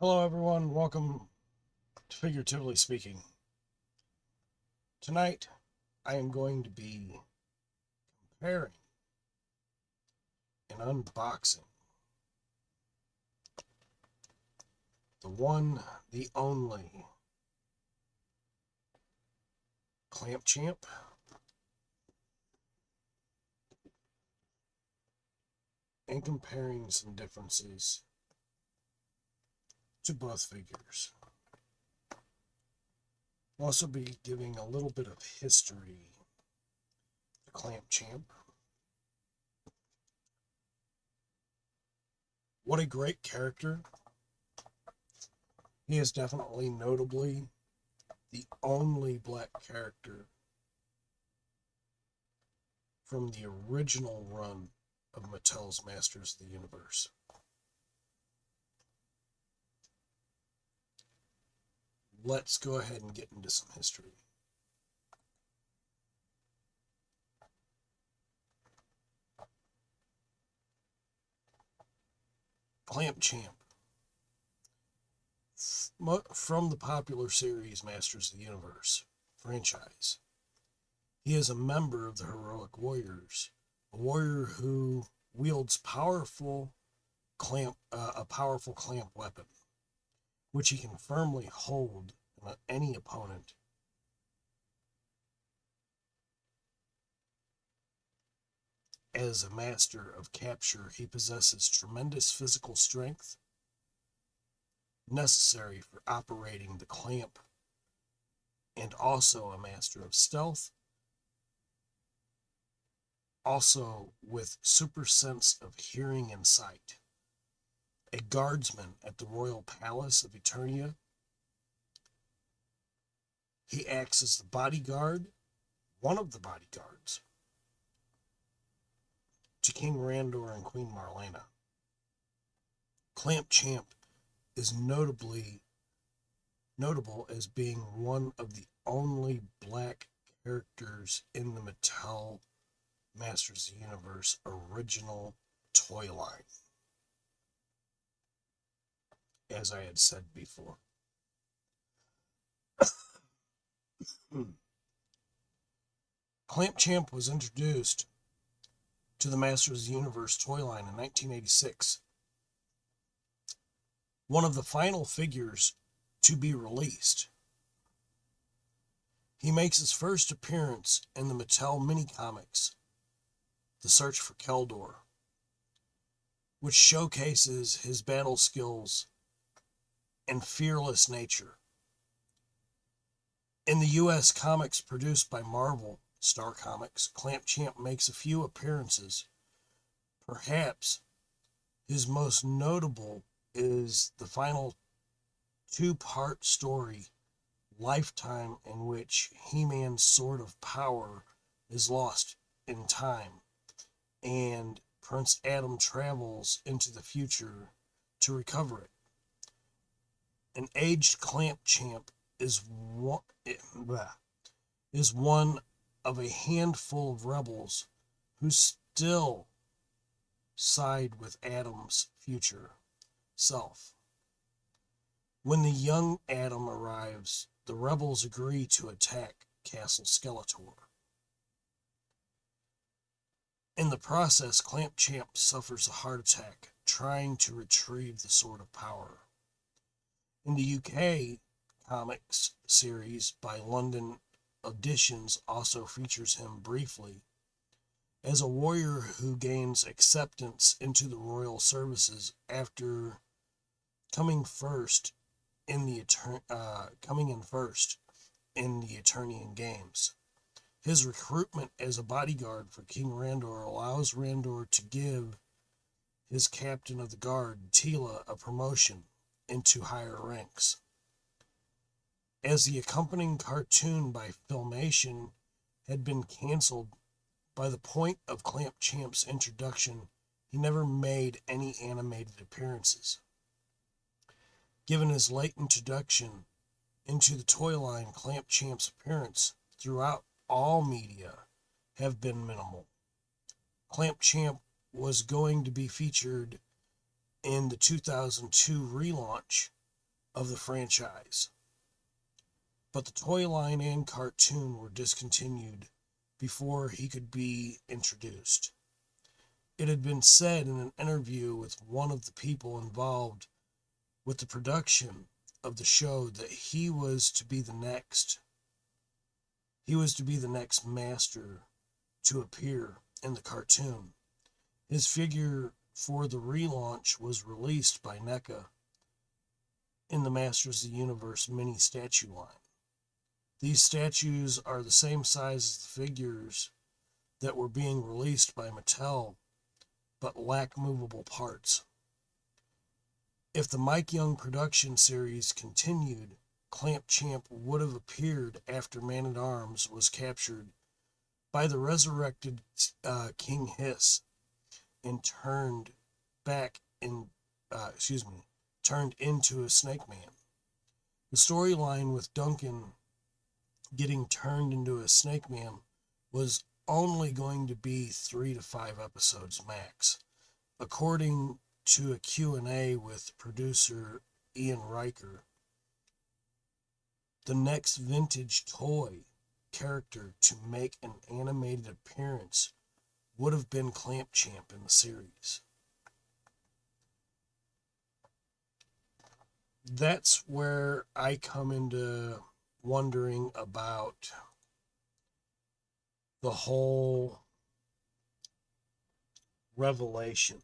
Hello, everyone. Welcome to Figuratively Speaking. Tonight, I am going to be comparing and unboxing the one, the only Clamp Champ and comparing some differences to both figures. I'll also be giving a little bit of history to Clamp Champ. What a great character. He is definitely notably the only black character from the original run of Mattel's Masters of the Universe. Let's go ahead and get into some history. Clamp Champ. From the popular series Masters of the Universe franchise. He is a member of the Heroic Warriors, a warrior who wields a powerful clamp weapon, which he can firmly hold on any opponent. As a master of capture, he possesses tremendous physical strength necessary for operating the clamp, and also a master of stealth, also with super sense of hearing and sight. A guardsman at the Royal Palace of Eternia. He acts as the bodyguard, one of the bodyguards, to King Randor and Queen Marlena. Clamp Champ is notable as being one of the only black characters in the Mattel Masters of the Universe original toy line, as I had said before. Clamp Champ was introduced to the Masters of the Universe toy line in 1986. One of the final figures to be released. He makes his first appearance in the Mattel mini-comics, The Search for Keldor, which showcases his battle skills and fearless nature. In the U.S. comics produced by Marvel Star Comics, Clamp Champ makes a few appearances. Perhaps his most notable is the final two-part story, Lifetime, in which He-Man's Sword of Power is lost in time, and Prince Adam travels into the future to recover it. An aged Clamp Champ is one of a handful of rebels who still side with Adam's future self. When the young Adam arrives, the rebels agree to attack Castle Skeletor. In the process, Clamp Champ suffers a heart attack trying to retrieve the Sword of Power. In the UK comics series by London Editions also features him briefly as a warrior who gains acceptance into the royal services after coming in first in the Eternian Games. His recruitment as a bodyguard for King Randor allows Randor to give his captain of the guard, Teela, a promotion into higher ranks. As the accompanying cartoon by Filmation had been canceled by the point of Clamp Champ's introduction, he never made any animated appearances. Given his late introduction into the toy line, Clamp Champ's appearance throughout all media have been minimal. Clamp Champ was going to be featured in the 2002 relaunch of the franchise. But the toy line and cartoon were discontinued before he could be introduced. It had been said in an interview with one of the people involved with the production of the show that he was to be the next master to appear in the cartoon. His figure for the relaunch was released by NECA in the Masters of the Universe mini statue line. These statues are the same size as the figures that were being released by Mattel, but lack movable parts. If the Mike Young production series continued, Clamp Champ would have appeared after Man-at-Arms was captured by the resurrected King Hiss and turned into a Snake Man. The storyline with Duncan getting turned into a Snake Man was only going to be 3 to 5 episodes max, according to a Q&A with producer Ian Riker. The next vintage toy character to make an animated appearance would have been Clamp Champ in the series. That's where I come into wondering about the whole revelation.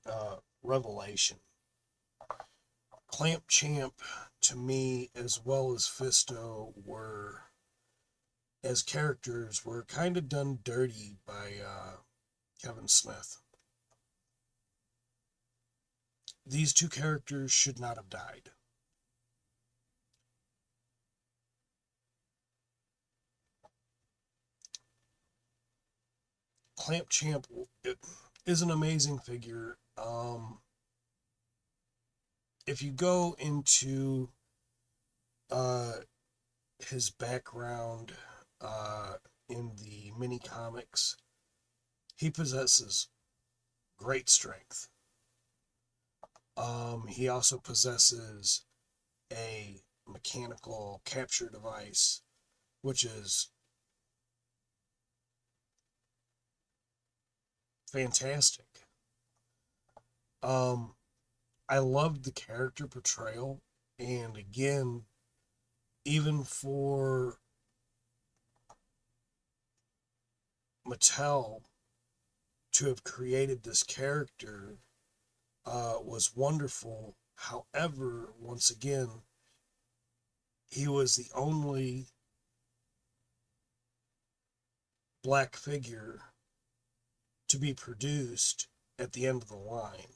Clamp Champ, to me, as well as Fisto, were, as characters, were kind of done dirty by Kevin Smith. These two characters should not have died. Clamp Champ is an amazing figure. If you go into his background in the mini comics, he possesses great strength. He also possesses a mechanical capture device, which is fantastic. I loved the character portrayal, and again, even for Mattel to have created this character was wonderful. However, once again, he was the only black figure to be produced at the end of the line.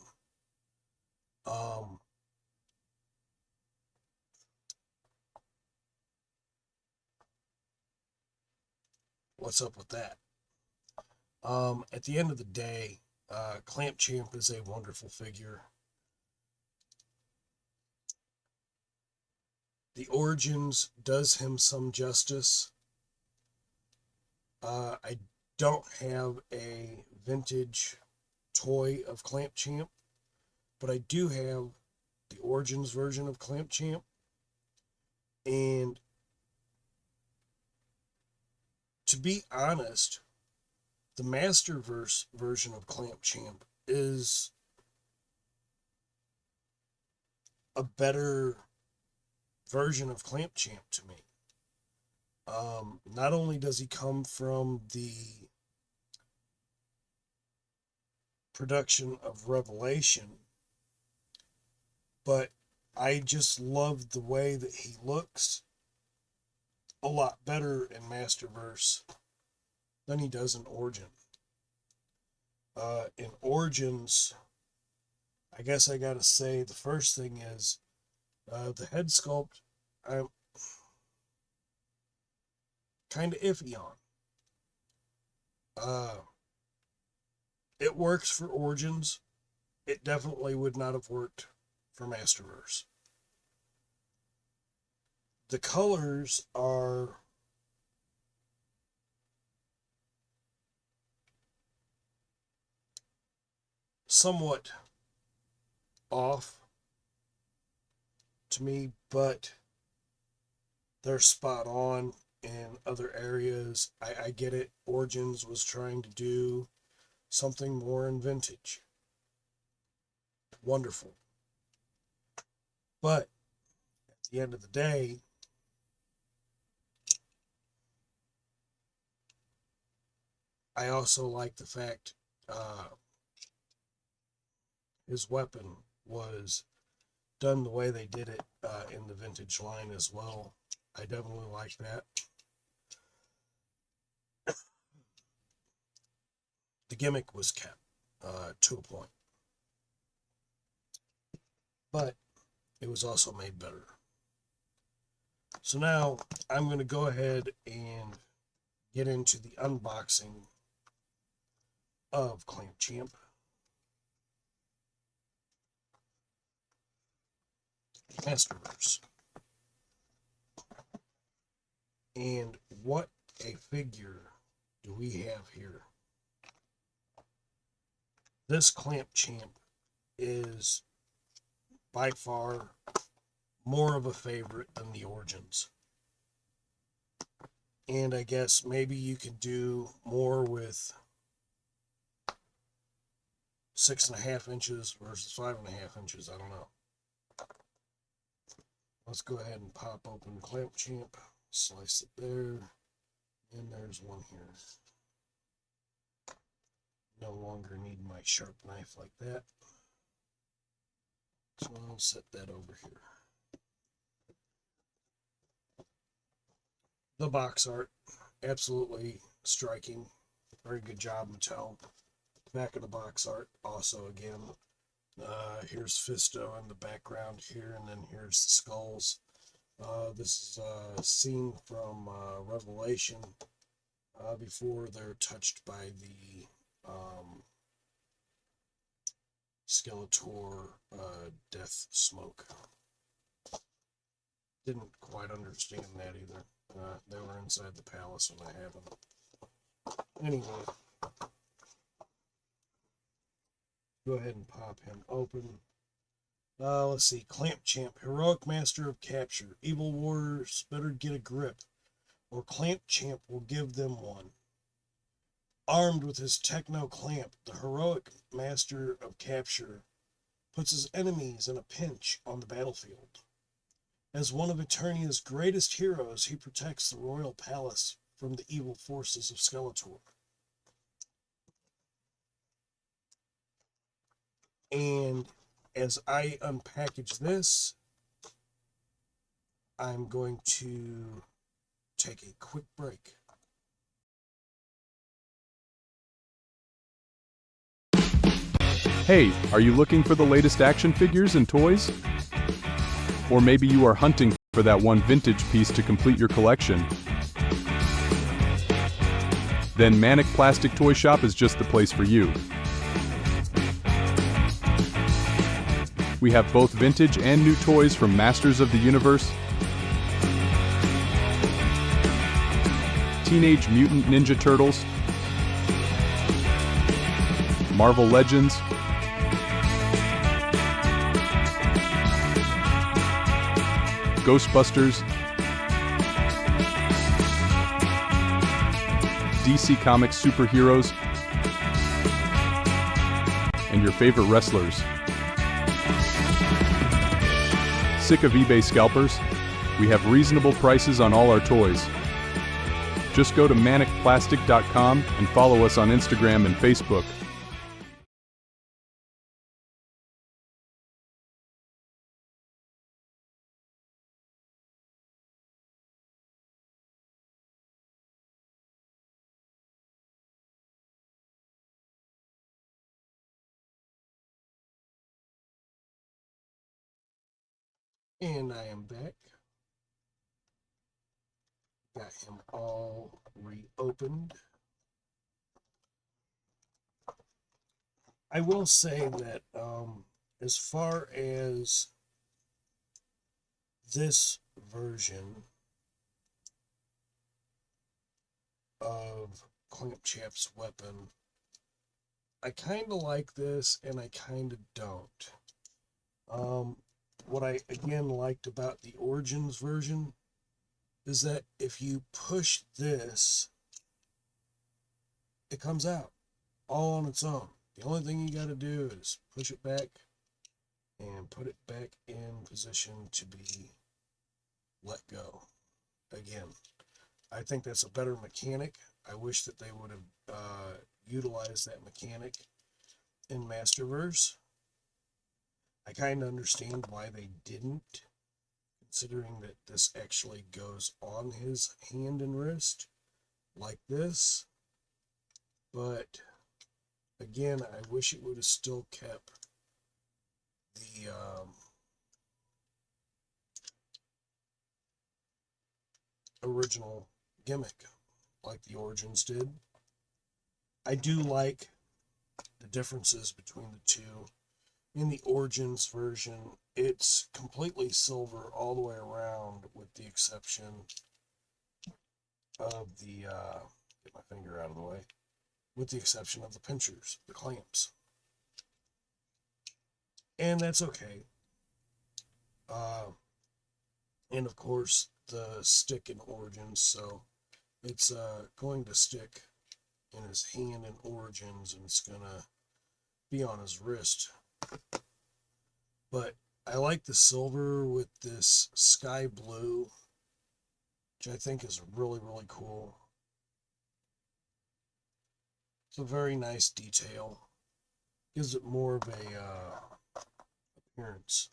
What's up with that? At the end of the day, Clamp Champ is a wonderful figure. The Origins does him some justice. I don't have a vintage toy of Clamp Champ, but I do have the Origins version of Clamp Champ. And to be honest, the Masterverse version of Clamp Champ is a better version of Clamp Champ to me. Not only does he come from the production of Revelation, but I just love the way that he looks a lot better in Masterverse than he does in Origin. In Origins, I guess I gotta say the first thing is the head sculpt I'm kind of iffy on. It works for Origins. It definitely would not have worked for Masterverse. The colors are somewhat off. to me, but they're spot on in other areas. I get it. Origins was trying to do something more in vintage. Wonderful. But at the end of the day, I also like the fact his weapon was done the way they did it in the vintage line as well. I definitely like that. The gimmick was kept to a point, but it was also made better. So now I'm going to go ahead and get into the unboxing of Clamp Champ. Masterverse. And what a figure do we have here? This Clamp Champ is by far more of a favorite than the Origins. And I guess maybe you can do more with 6.5 inches versus 5.5 inches. I don't know. Let's go ahead and pop open Clamp Champ. Slice it there. And there's one here. No longer need my sharp knife like that. So I'll set that over here. The box art, absolutely striking. Very good job, Mattel. Back of the box art, also again. Here's Fisto in the background here, and then here's the skulls. This is a scene from Revelation before they're touched by the Skeletor death smoke. Didn't quite understand that either. They were inside the palace when I had them. Anyway, go ahead and pop him open. Let's see. Clamp Champ, Heroic Master of Capture. Evil Warriors better get a grip, or Clamp Champ will give them one. Armed with his Techno Clamp, the Heroic Master of Capture puts his enemies in a pinch on the battlefield. As one of Eternia's greatest heroes, he protects the royal palace from the evil forces of Skeletor. And as I unpackage this, I'm going to take a quick break. Hey, are you looking for the latest action figures and toys? Or maybe you are hunting for that one vintage piece to complete your collection? Then Manic Plastic Toy Shop is just the place for you. We have both vintage and new toys from Masters of the Universe, Teenage Mutant Ninja Turtles, Marvel Legends, Ghostbusters, DC Comics superheroes, and your favorite wrestlers. Sick of eBay scalpers? We have reasonable prices on all our toys. Just go to manicplastic.com and follow us on Instagram and Facebook. And I am back. Got him all reopened. I will say that as far as this version of Clamp Champ's weapon, I kind of like this and I kind of don't. what I again liked about the Origins version is that if you push this, it comes out all on its own. The only thing you got to do is push it back and put it back in position to be let go. Again, I think that's a better mechanic. I wish that they would have utilized that mechanic in Masterverse. I kind of understand why they didn't, considering that this actually goes on his hand and wrist like this. But again, I wish it would have still kept the original gimmick like the Origins did. I do like the differences between the two. In the Origins version, it's completely silver all the way around, with the exception of the get my finger out of the way, with the exception of the pinchers, the clamps, and that's okay. And of course the stick in Origins, so it's going to stick in his hand in Origins, and it's gonna be on his wrist. But I like the silver with this sky blue, which I think is really, really cool. It's a very nice detail. Gives it more of a appearance.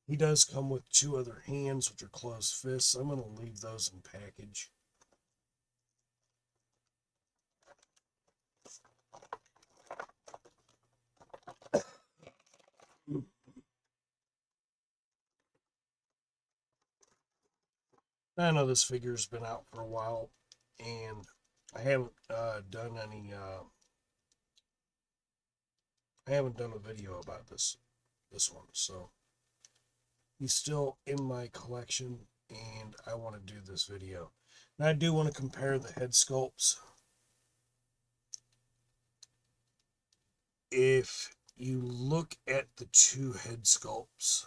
He does come with two other hands, which are closed fists. I'm going to leave those in package. I know this figure's been out for a while, and I haven't done any. I haven't done a video about this one, so he's still in my collection, and I want to do this video. And I do want to compare the head sculpts. If you look at the two head sculpts,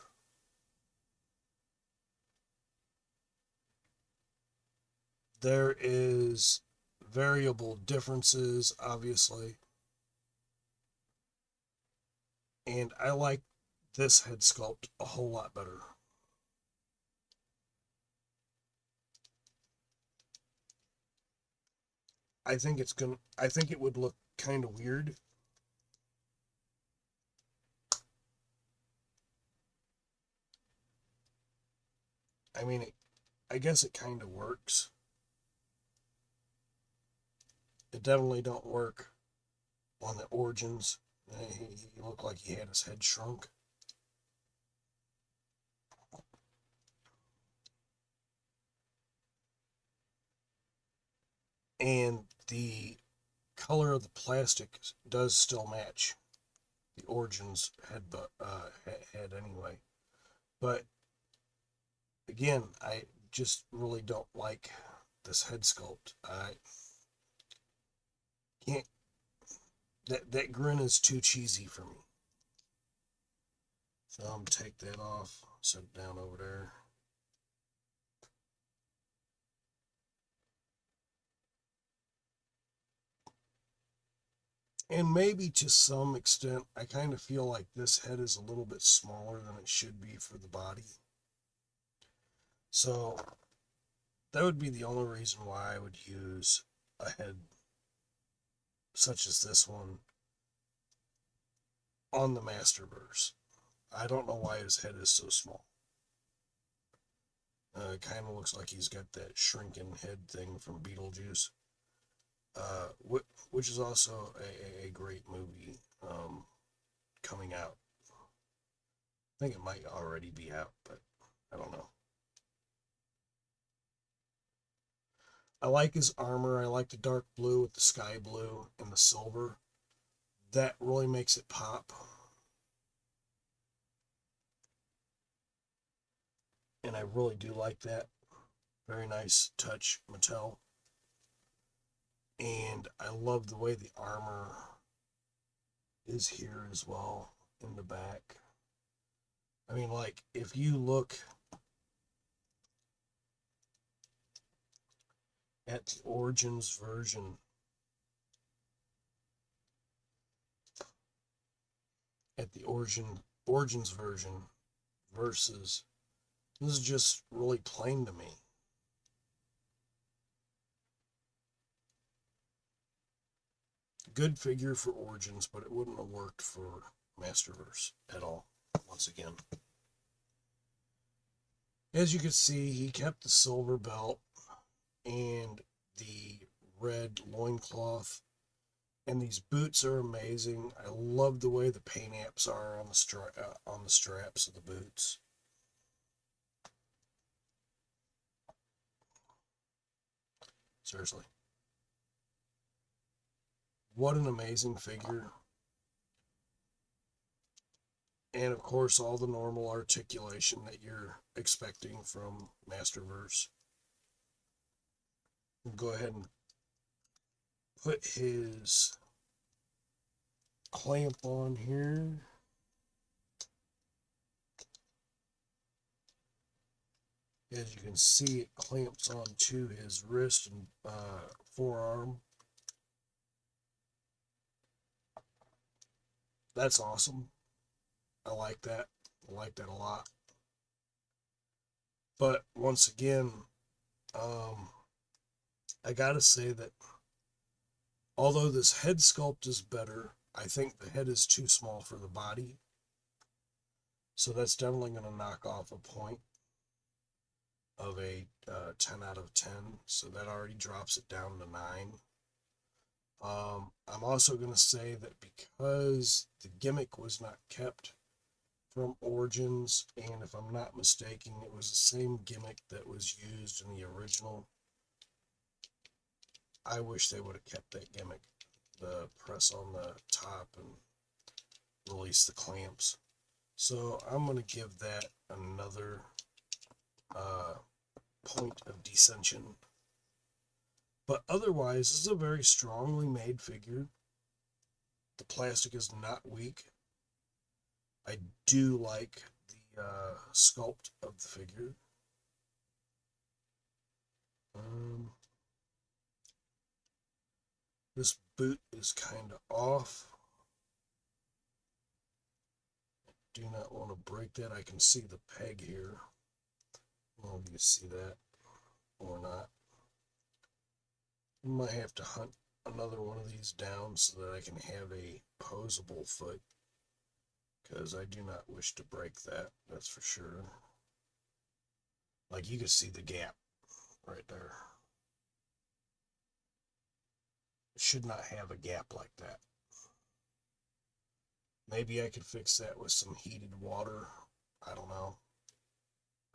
there is variable differences, obviously. And I like this head sculpt a whole lot better. I think it would look kind of weird. I mean, I guess it kind of works. It definitely don't work on the Origins. He looked like he had his head shrunk. And the color of the plastic does still match the Origins head anyway. But again, I just really don't like this head sculpt. I can't. That grin is too cheesy for me. So I'm gonna take that off, set it down over there. And maybe to some extent, I kind of feel like this head is a little bit smaller than it should be for the body. So that would be the only reason why I would use a head such as this one on the Masterverse. I don't know why his head is so small. It kind of looks like he's got that shrinking head thing from Beetlejuice, which is also a great movie coming out. I think it might already be out, but I don't know. I like his armor. I like the dark blue with the sky blue and the silver. That really makes it pop. And I really do like that. Very nice touch, Mattel. And I love the way the armor is here as well in the back. I mean, like, if you look at the Origins version, Origins version versus, this is just really plain to me. Good figure for Origins, but it wouldn't have worked for Masterverse at all, once again. As you can see, he kept the silver belt and the red loincloth. And these boots are amazing. I love the way the paint apps are on the straps of the boots. Seriously. What an amazing figure. And of course, all the normal articulation that you're expecting from Masterverse. We'll go ahead and put his clamp on here. As you can see, it clamps onto his wrist and forearm. That's awesome. I like that. I like that a lot. But once again, I gotta say that although this head sculpt is better, I think the head is too small for the body. So that's definitely going to knock off a point of a 10 out of 10. So that already drops it down to 9. I'm also going to say that because the gimmick was not kept from Origins, and if I'm not mistaken, it was the same gimmick that was used in the original, I wish they would have kept that gimmick. The press on the top and release the clamps. So I'm going to give that another point of dissension. But otherwise, this is a very strongly made figure. The plastic is not weak. I do like the sculpt of the figure. This boot is kind of off. Do not want to break that. I can see the peg here. I don't know if you see that or not. I might have to hunt another one of these down so that I can have a posable foot, because I do not wish to break that, that's for sure. Like, you can see the gap right there. It should not have a gap like that. Maybe I could fix that with some heated water. I don't know.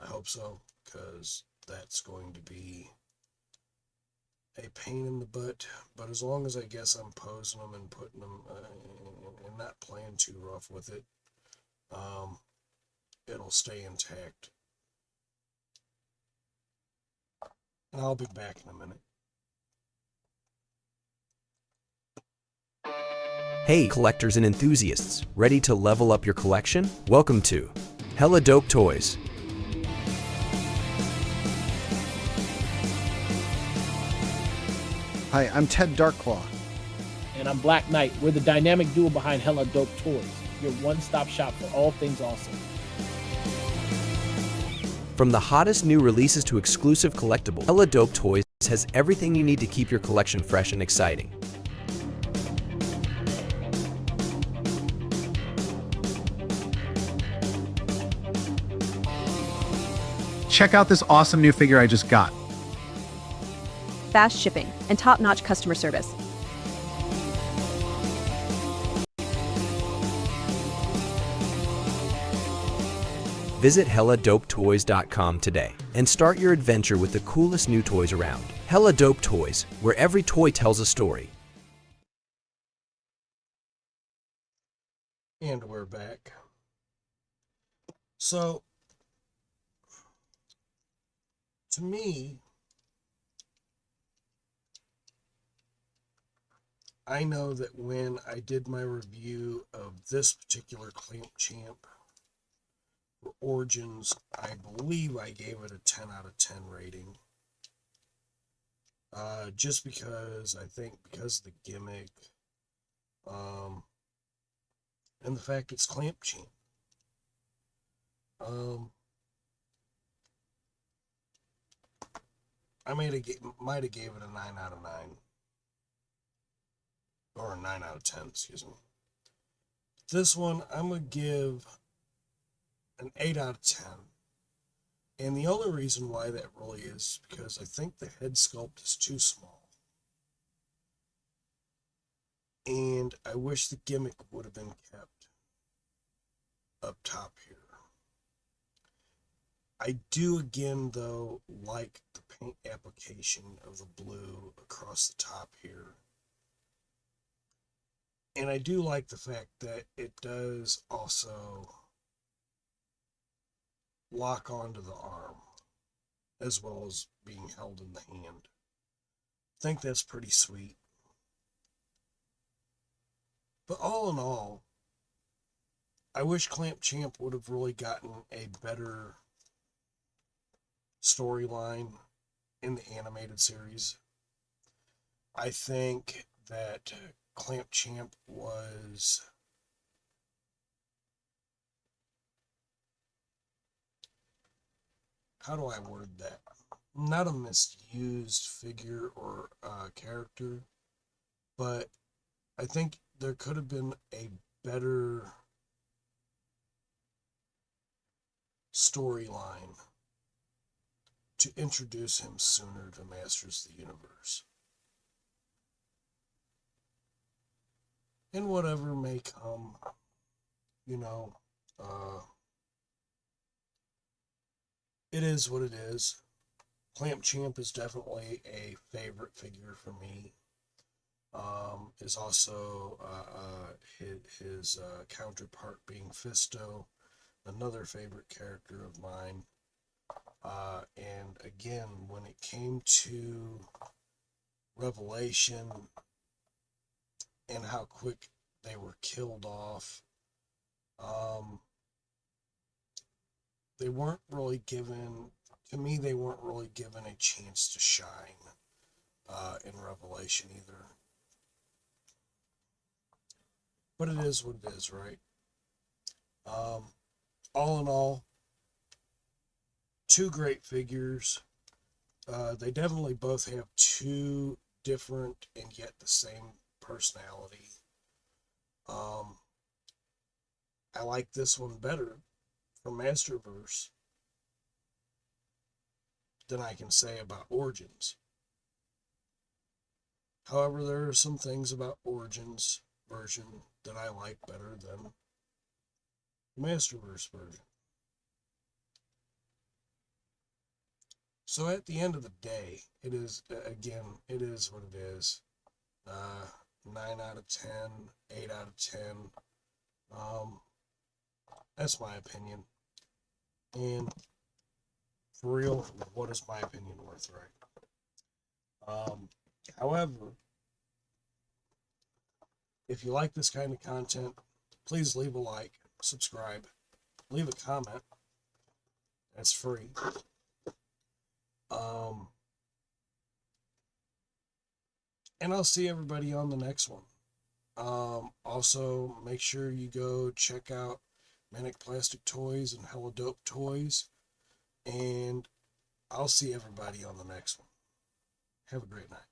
I hope so, because that's going to be a pain in the butt. But as long as I guess I'm posing them and putting them and not playing too rough with it, it'll stay intact. And I'll be back in a minute. Hey, collectors and enthusiasts, ready to level up your collection? Welcome to Hella Dope Toys. Hi, I'm Ted Darkclaw. And I'm Black Knight. We're the dynamic duo behind Hella Dope Toys, your one-stop shop for all things awesome. From the hottest new releases to exclusive collectibles, Hella Dope Toys has everything you need to keep your collection fresh and exciting. Check out this awesome new figure I just got. Fast shipping, and top-notch customer service. Visit HellaDopeToys.com today and start your adventure with the coolest new toys around. Hella Dope Toys, where every toy tells a story. And we're back. So, to me, I know that when I did my review of this particular Clamp Champ For Origins, I believe I gave it a 10 out of 10 rating. Just because I think because of the gimmick, and the fact it's Clamp Champ. I might have gave it a 9 out of 9. Or a 9 out of 10, excuse me. This one, I'm going to give an 8 out of 10. And the only reason why that really is because I think the head sculpt is too small. And I wish the gimmick would have been kept up top here. I do again, though, like the paint application of the blue across the top here. And I do like the fact that it does also lock onto the arm, as well as being held in the hand. I think that's pretty sweet. But all in all, I wish Clamp Champ would have really gotten a better storyline in the animated series. I think that Clamp Champ was how do I word that? Not a misused figure or character, but I think there could have been a better storyline to introduce him sooner to Masters of the Universe. And whatever may come, it is what it is. Clamp Champ is definitely a favorite figure for me. Is also his counterpart being Fisto, another favorite character of mine. And again, when it came to Revelation and how quick they were killed off, they weren't really given a chance to shine in Revelation either. But it is what it is, right? All in all, two great figures. They definitely both have two different and yet the same personality. I like this one better from Masterverse than I can say about Origins. However, there are some things about Origins version that I like better than the Masterverse version. So at the end of the day, it is what it is. 9 out of 10, 8 out of 10. That's my opinion. And for real, what is my opinion worth, right? However, if you like this kind of content, please leave a like, subscribe, leave a comment. That's free. And I'll see everybody on the next one. Also, make sure you go check out Manic Plastic Toys and Hella Dope Toys. And I'll see everybody on the next one. Have a great night.